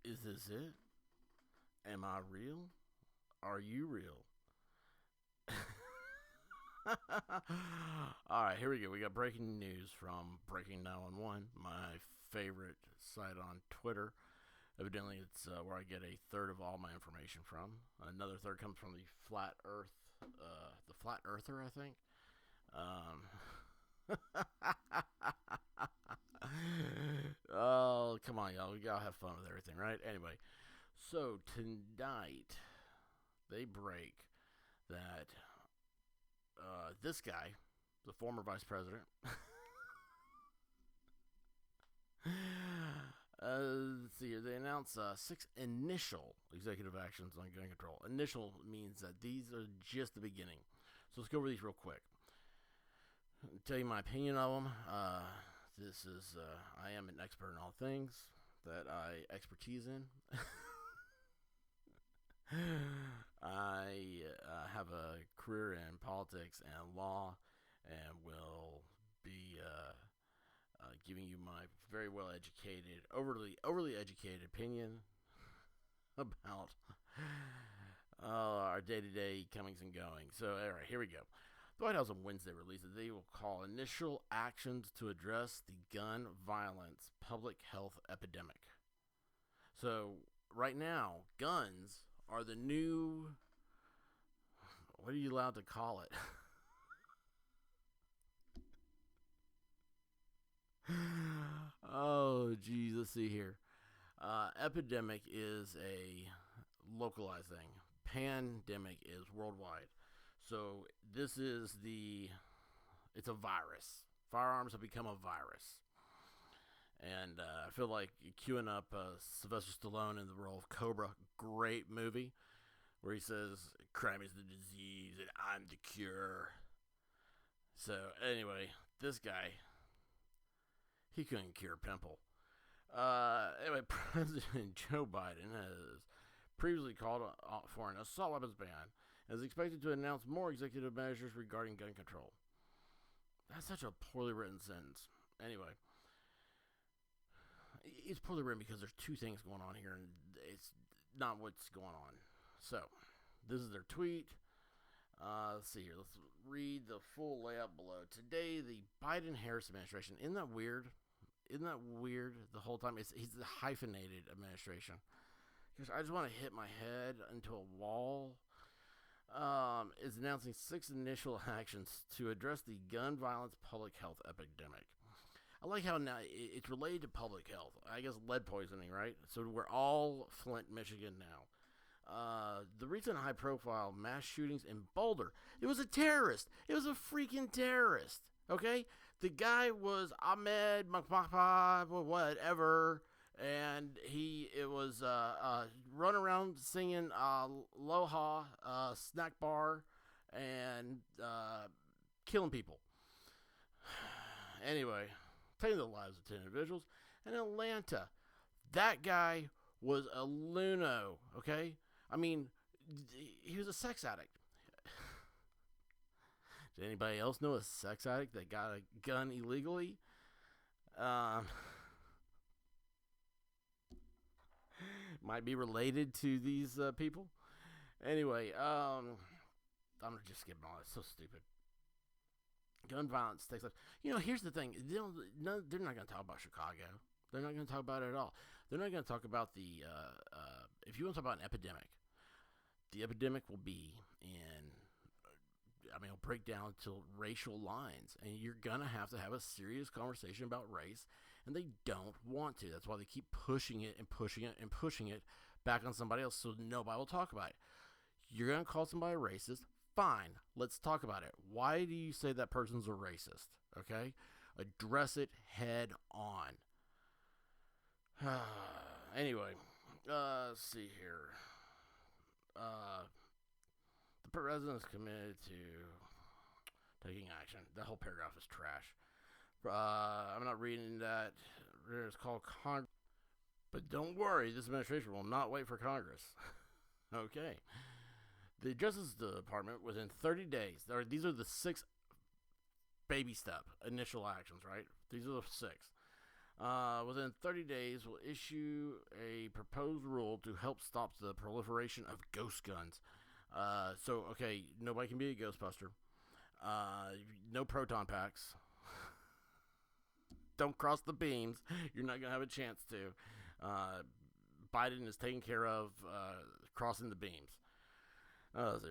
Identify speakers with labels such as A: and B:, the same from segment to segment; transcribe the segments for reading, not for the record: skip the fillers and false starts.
A: Is this it? Am I real? Are you real? All right, here we go. We got breaking news from Breaking 911, my favorite site on Twitter. Evidently, it's where I get a third of all my information from. Another third comes from the Flat Earther, I think. Um, oh, come on, y'all. We gotta have fun with everything, right? Anyway, so tonight they break that this guy, the former vice president, let's see here, they announced six initial executive actions on gun control. Initial means that these are just the beginning. So let's go over these real quick. I'll tell you my opinion of them. I am an expert in all things that I expertise in. I have a career in politics and law, and will be giving you my very well educated, overly educated opinion about our day to day comings and goings. So, all right, here we go. The White House on Wednesday released that they will call initial actions to address the gun violence public health epidemic. So, right now, guns are the new. What are you allowed to call it? Oh, geez, let's see here. Epidemic is a localized thing. Pandemic is worldwide. So this is it's a virus. Firearms have become a virus. And I feel like queuing up Sylvester Stallone in the role of Cobra, great movie, where he says, crime is the disease and I'm the cure. So anyway, this guy, he couldn't cure a pimple. Anyway, President Joe Biden has previously called for an assault weapons ban and is expected to announce more executive measures regarding gun control. That's such a poorly written sentence. Anyway, it's poorly written because there's two things going on here, and it's not what's going on. So, this is their tweet. Let's see here. Let's read the full layout below. Today, the Biden-Harris administration. Isn't that weird? Isn't that weird the whole time? He's the hyphenated administration. Because I just want to hit my head into a wall. Is announcing six initial actions to address the gun violence public health epidemic. I like how now it's related to public health. I guess lead poisoning, right? So we're all Flint, Michigan now. The recent high-profile mass shootings in Boulder. It was a terrorist. It was a freaking terrorist. Okay, the guy was Ahmed Makmapa, whatever, and it was run around singing Aloha snack bar and killing people. Anyway, taking the lives of 10 individuals. In Atlanta, that guy was a luno, okay? I mean, he was a sex addict. Did anybody else know a sex addict that got a gun illegally? Might be related to these people. Anyway, I'm gonna just skip all. It's so stupid. Gun violence takes place. Here's the thing. They're not going to talk about Chicago. They're not going to talk about it at all. They're not going to talk about if you want to talk about an epidemic, the epidemic will be it'll break down to racial lines. And you're going to have a serious conversation about race. And they don't want to. That's why they keep pushing it and pushing it and pushing it back on somebody else so nobody will talk about it. You're going to call somebody racist. Fine, let's talk about it. Why do you say that person's a racist? Okay? Address it head on. Anyway, let's see here. The president is committed to taking action. That whole paragraph is trash. I'm not reading that. It's called Congress. But don't worry, this administration will not wait for Congress. Okay. The Justice Department, within 30 days, these are the six baby step initial actions, right? These are the six. Within 30 days, will issue a proposed rule to help stop the proliferation of ghost guns. Okay, nobody can be a Ghostbuster. No proton packs. Don't cross the beams. You're not going to have a chance to. Biden is taking care of crossing the beams.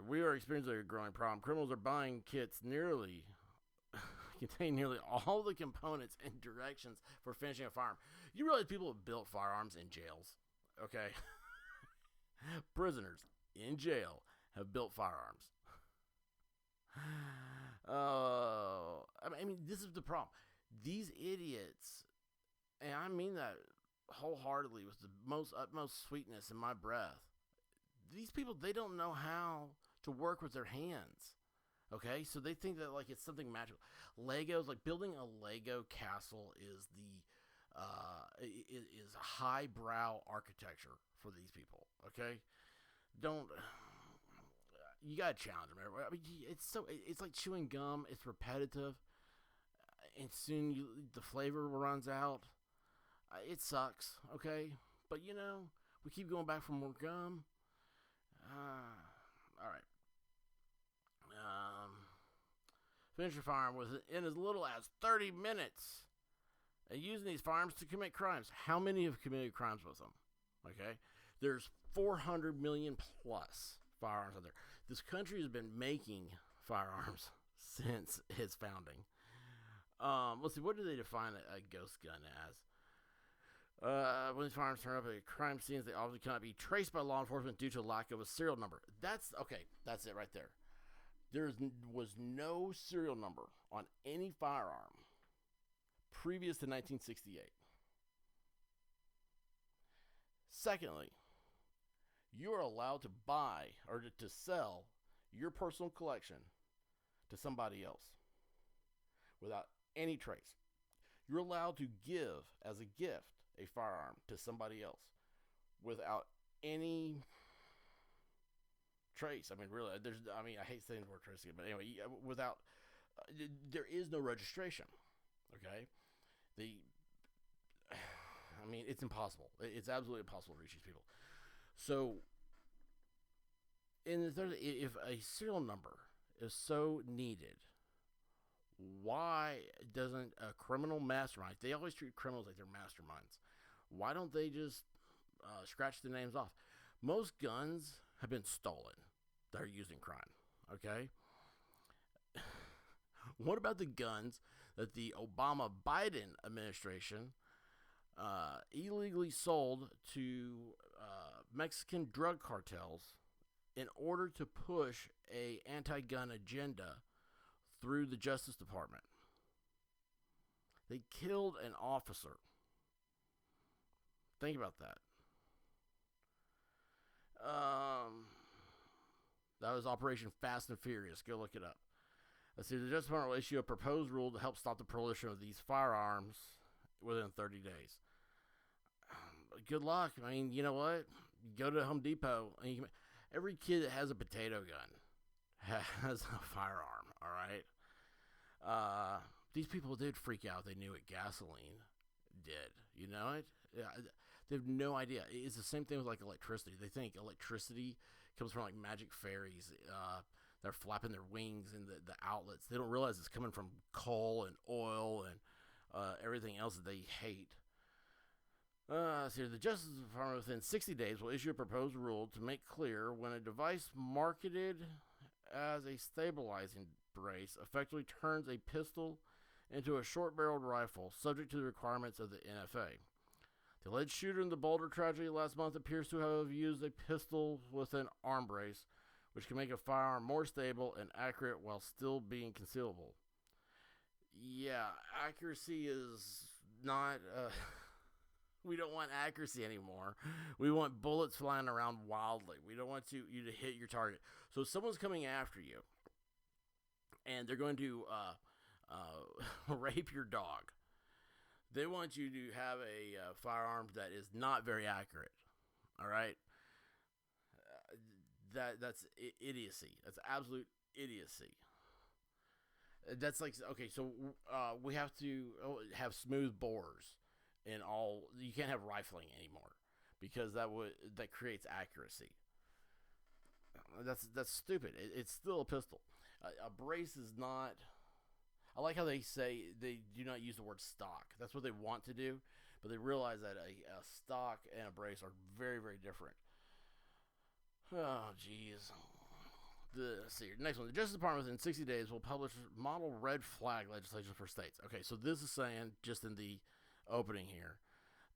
A: We are experiencing a growing problem. Criminals are buying kits contain nearly all the components and directions for finishing a firearm. You realize people have built firearms in jails, okay? Prisoners in jail have built firearms. I mean, this is the problem. These idiots, and I mean that wholeheartedly with the utmost sweetness in my breath. These people, they don't know how to work with their hands. Okay, so they think that like it's something magical. Legos, like building a Lego castle, is is highbrow architecture for these people. Okay, don't you gotta challenge them? I mean, it's like chewing gum. It's repetitive, and soon the flavor runs out. It sucks. Okay, but we keep going back for more gum. All right. Finish your firearm within as little as 30 minutes. And using these firearms to commit crimes. How many have committed crimes with them? Okay? There's 400 million plus firearms out there. This country has been making firearms since its founding. Let's see, what do they define a ghost gun as? When these firearms turn up at crime scenes, they obviously cannot be traced by law enforcement due to lack of a serial number. That's it right there. There was no serial number on any firearm previous to 1968. Secondly, you are allowed to buy or to sell your personal collection to somebody else without any trace. You're allowed to give as a gift a firearm to somebody else without any trace. I mean, really, I hate saying the word trace again, but anyway, without, there is no registration. Okay, it's impossible. It's absolutely impossible to reach these people. So, in the third, if a serial number is so needed, why doesn't a criminal mastermind? They always treat criminals like they're masterminds. Why don't they just scratch the names off? Most guns have been stolen that are used in crime. Okay. What about the guns that the Obama-Biden administration illegally sold to Mexican drug cartels in order to push a anti-gun agenda through the Justice Department? They killed an officer. Think about that. That was Operation Fast and Furious. Go look it up. Let's see. The Justice Department will issue a proposed rule to help stop the proliferation of these firearms within 30 days. Good luck. I mean, you know what? You go to Home Depot, and every kid that has a potato gun has a firearm. All right. These people did freak out. They knew what gasoline did. You know it? Yeah, they have no idea. It's the same thing with like electricity. They think electricity comes from like magic fairies. They're flapping their wings in the outlets. They don't realize it's coming from coal and oil and everything else that they hate. So the Justice Department within 60 days will issue a proposed rule to make clear when a device marketed as a stabilizing brace effectively turns a pistol into a short-barreled rifle, subject to the requirements of the NFA. The alleged shooter in the Boulder tragedy last month appears to have used a pistol with an arm brace, which can make a firearm more stable and accurate while still being concealable. Yeah, accuracy is not... we don't want accuracy anymore. We want bullets flying around wildly. We don't want you to hit your target. So if someone's coming after you, and they're going to rape your dog, they want you to have a firearm that is not very accurate. All right? That's idiocy. That's absolute idiocy. That's like, okay, so we have to have smooth bores. in all. You can't have rifling anymore because that creates accuracy. That's stupid. It's still a pistol. A brace is not. I like how they say they do not use the word stock. That's what they want to do, but they realize that a stock and a brace are very, very different. Oh, jeez. Let's see here. Next one. The Justice Department within 60 days will publish model red flag legislation for states. Okay, so this is saying, just in the opening here,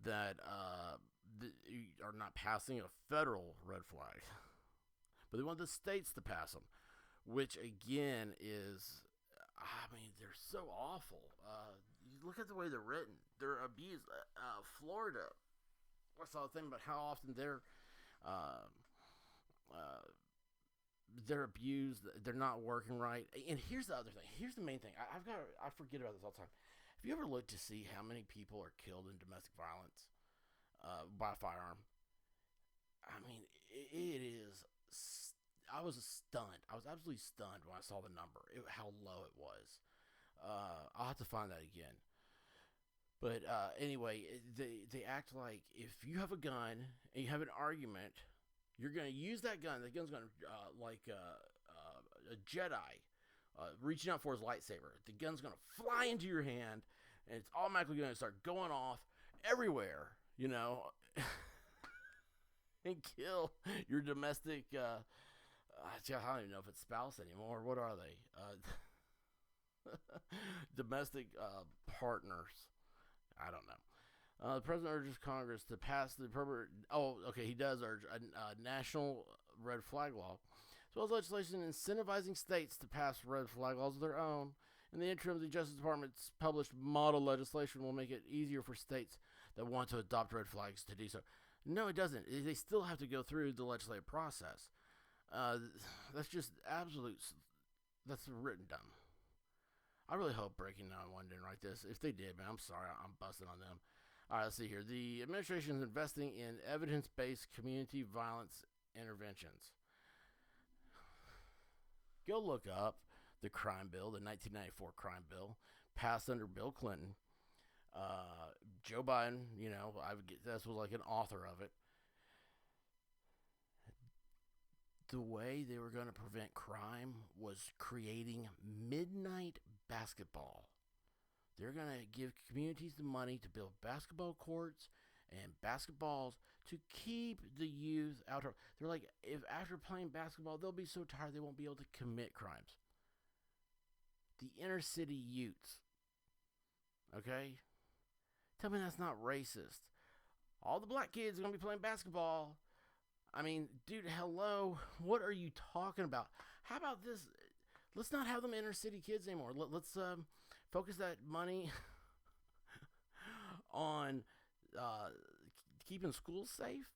A: that you are not passing a federal red flag, but they want the states to pass them, which again is, I mean, they're so awful. You look at the way they're written. They're abused. Florida, I saw a thing about how often they're abused. They're not working right. And here's the other thing. Here's the main thing. I forget about this all the time. Have you ever looked to see how many people are killed in domestic violence by a firearm? I mean, it is. I was stunned. I was absolutely stunned when I saw the number, how low it was. I'll have to find that again. But anyway, they act like if you have a gun and you have an argument, you're going to use that gun. The gun's going to, like a Jedi reaching out for his lightsaber. The gun's going to fly into your hand, and it's automatically going to start going off everywhere, you know, and kill your domestic. I don't even know if it's spouse anymore. What are they? Domestic partners. I don't know. The president urges Congress to pass the appropriate. Oh, okay. He does urge a national red flag law, as well as legislation incentivizing states to pass red flag laws of their own. In the interim, the Justice Department's published model legislation will make it easier for states that want to adopt red flags to do so. No, it doesn't. They still have to go through the legislative process. That's just absolute. That's written dumb. I really hope Breaking 911 didn't write this. If they did, man, I'm sorry. I'm busting on them. All right, let's see here. The administration is investing in evidence-based community violence interventions. Go look up the crime bill, the 1994 crime bill, passed under Bill Clinton. Joe Biden, you know, this was like an author of it. The way they were going to prevent crime was creating midnight basketball. They're going to give communities the money to build basketball courts and basketballs to keep the youth out. They're like, if after playing basketball, they'll be so tired they won't be able to commit crimes. The inner city youths. Okay? Tell me that's not racist. All the black kids are going to be playing basketball. I mean, dude, hello. What are you talking about? How about this? Let's not have them inner city kids anymore. Let's focus that money on keeping schools safe.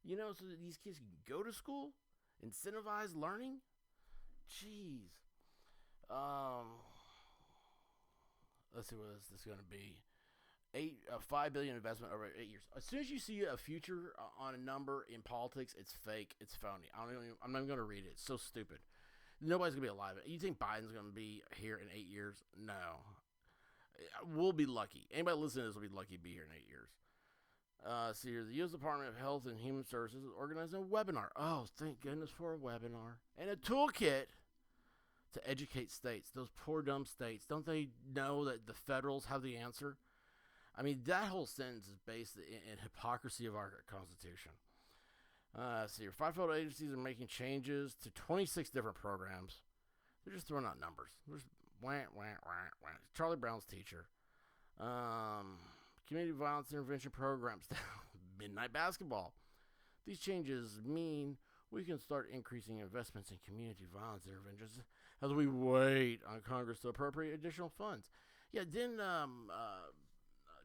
A: You know, so that these kids can go to school, incentivize learning. Jeez. Let's see what this is going to be. $5 billion investment over 8 years. As soon as you see a future on a number in politics, it's fake. It's phony. I'm not even going to read it. It's so stupid. Nobody's going to be alive. You think Biden's going to be here in 8 years? No. We'll be lucky. Anybody listening to this will be lucky to be here in 8 years. See here, the U.S. Department of Health and Human Services is organizing a webinar. Oh, thank goodness for a webinar. And a toolkit to educate states. Those poor dumb states. Don't they know that the federals have the answer? I mean, that whole sentence is based in hypocrisy of our Constitution. See, 5 federal agencies are making changes to 26 different programs. They're just throwing out numbers. There's Charlie Brown's teacher. Community violence intervention programs. Midnight basketball. These changes mean we can start increasing investments in community violence interventions as we wait on Congress to appropriate additional funds. Yeah, didn't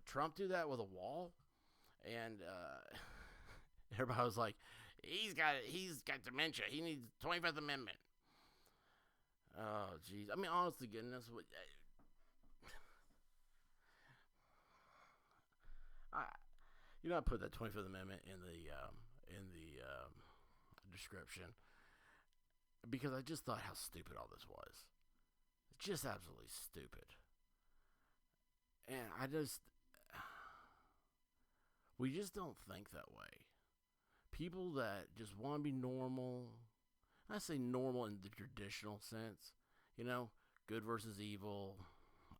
A: Trump do that with a wall? And everybody was like, he's got dementia. He needs 25th Amendment. Oh, jeez. I mean, honest to goodness, I put that 25th Amendment in the description because I just thought how stupid all this was. Just absolutely stupid. And I just, We just don't think that way. People that just want to be normal, I say normal in the traditional sense, you know, good versus evil.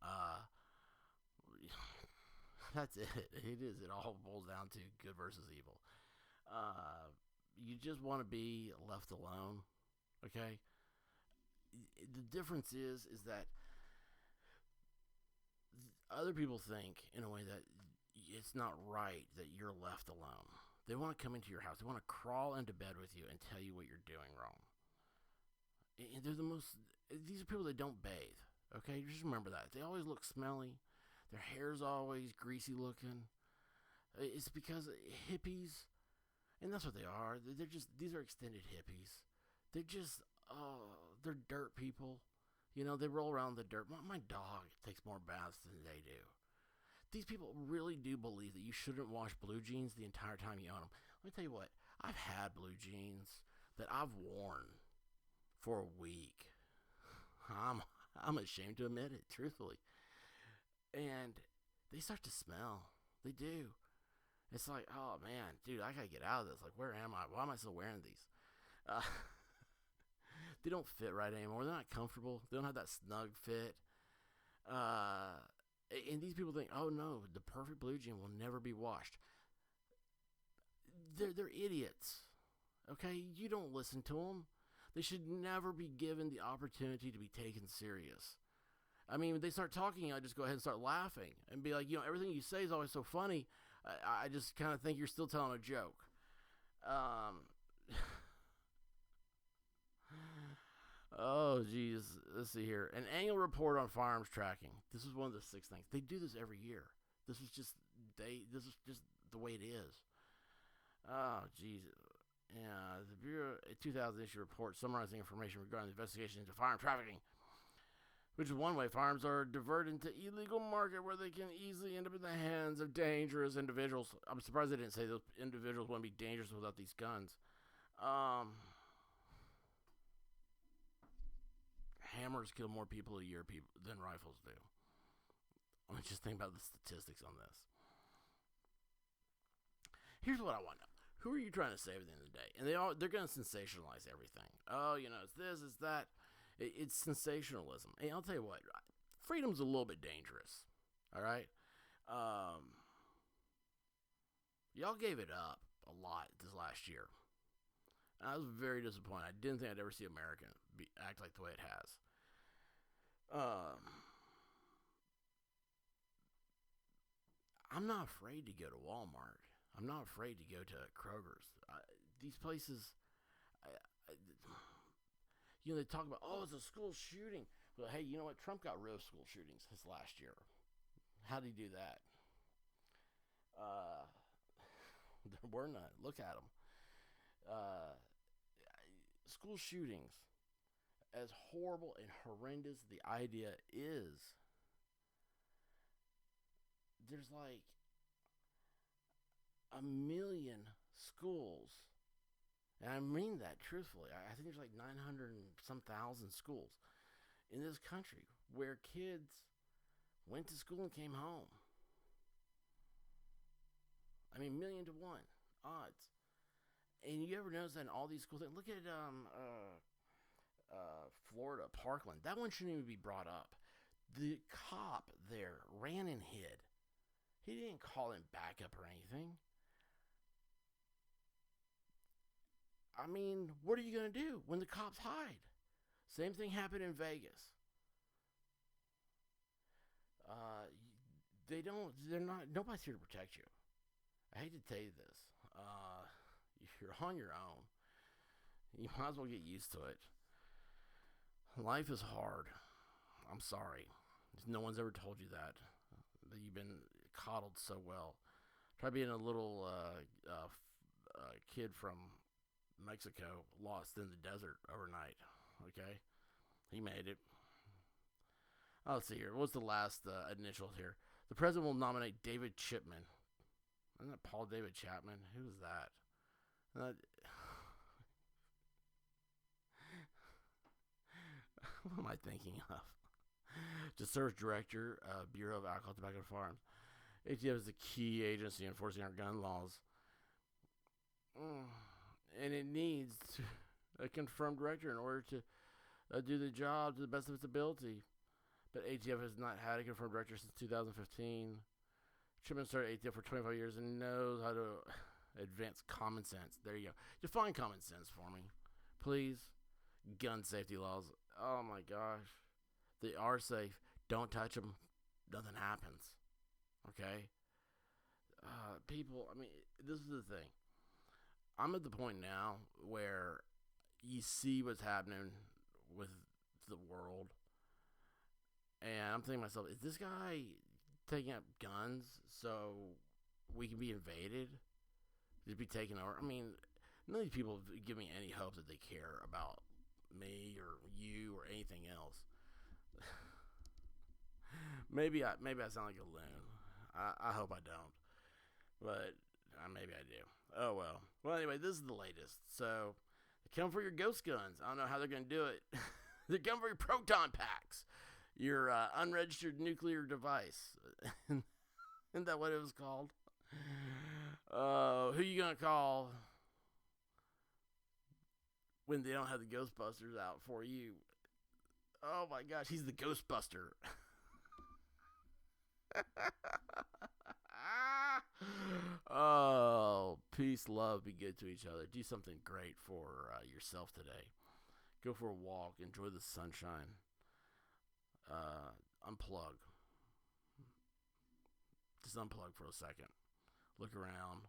A: Uh, that's it. It is. It all boils down to good versus evil. You just want to be left alone, okay? The difference is that other people think in a way that it's not right that you're left alone. They want to come into your house. They want to crawl into bed with you and tell you what you're doing wrong. And they're the most. These are people that don't bathe. Okay, just remember that. They always look smelly. Their hair's always greasy looking. It's because hippies, and that's what they are. They're just, these are extended hippies. They're just, they're dirt people. You know, they roll around in the dirt. My dog takes more baths than they do. These people really do believe that you shouldn't wash blue jeans the entire time you own them. Let me tell you what, I've had blue jeans that I've worn for a week. I'm ashamed to admit it, truthfully. And they start to smell. They do. It's like, oh man, dude, I gotta get out of this. Like, where am I? Why am I still wearing these? Uh, they don't fit right anymore. They're not comfortable. They don't have that snug fit. And these people think, oh no, the perfect blue jean will never be washed. They're idiots. Okay, you don't listen to them. They should never be given the opportunity to be taken serious. I mean, when they start talking, I just go ahead and start laughing and be like, you know, everything you say is always so funny. I just kind of think you're still telling a joke. Oh, geez. Let's see here. An annual report on firearms tracking. This is one of the 6 things. They do this every year. This is just the way it is. Oh, geez. Yeah, the Bureau 2000 issue report summarizing information regarding the investigation into firearm trafficking, which is one way firearms are diverted into illegal market where they can easily end up in the hands of dangerous individuals. I'm surprised they didn't say those individuals want to be dangerous without these guns. Hammers kill more people a year than rifles do. I mean, just think about the statistics on this. Here's what I want to know. Who are you trying to save at the end of the day? And they're going to sensationalize everything. Oh, you know, it's this, it's that. It's sensationalism. And I'll tell you what, freedom's a little bit dangerous. All right? Y'all gave it up a lot this last year. I was very disappointed. I didn't think I'd ever see America act like the way it has. I'm not afraid to go to Walmart. I'm not afraid to go to Kroger's. These places, you know, they talk about, oh, it's a school shooting. But hey, you know what? Trump got rid of school shootings his last year. How did he do that? There were none. Look at them. School shootings, as horrible and horrendous the idea is, there's like 1 million schools, and I mean that truthfully. I think there's like 900 and some thousand schools in this country where kids went to school and came home. I mean, 1,000,000 to 1 odds. And you ever notice that in all these schools? Look at Florida, Parkland. That one shouldn't even be brought up. The cop there ran and hid. He didn't call him back up or anything. I mean, what are you going to do when the cops hide? Same thing happened in Vegas. Nobody's here to protect you. I hate to tell you this. You're on your own. You might as well get used to it. Life is hard. I'm sorry. No one's ever told you that you've been coddled so well. Try being a little kid from Mexico lost in the desert overnight. Okay? He made it. Oh, let's see here. What's the last initials here? The president will nominate David Chipman. Isn't that Paul David Chapman? Who is that? What am I thinking of? To serve director, Bureau of Alcohol, Tobacco, and Firearms. ATF is the key agency enforcing our gun laws. And it needs a confirmed director in order to do the job to the best of its ability. But ATF has not had a confirmed director since 2015. Chipman started ATF for 25 years and knows how to advance common sense. There you go. Define common sense for me, please. Gun safety laws. Oh my gosh. They are safe. Don't touch them. Nothing happens. Okay? People, I mean, this is the thing. I'm at the point now where you see what's happening with the world. And I'm thinking to myself, is this guy taking up guns so we can be invaded? Just be taken over? I mean, none of these people give me any hope that they care about me or you or anything else. maybe I sound like a loon. I hope I don't. But maybe I do. Oh, well. Well, anyway, this is the latest. So, they come for your ghost guns. I don't know how they're going to do it. They come for your proton packs. Your unregistered nuclear device. Isn't that what it was called? Who you going to call when they don't have the Ghostbusters out for you? Oh, my gosh. He's the Ghostbuster. Oh, peace, love, be good to each other. Do something great for yourself today. Go for a walk. Enjoy the sunshine. Unplug. Just unplug for a second. Look around.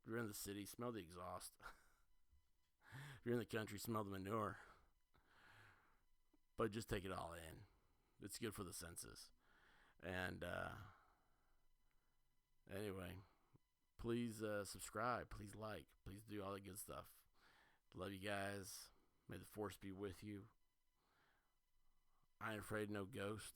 A: If you're in the city, smell the exhaust. If you're in the country, smell the manure. But just take it all in. It's good for the senses. And anyway, please subscribe. Please like. Please do all the good stuff. Love you guys. May the force be with you. I ain't afraid of no ghost.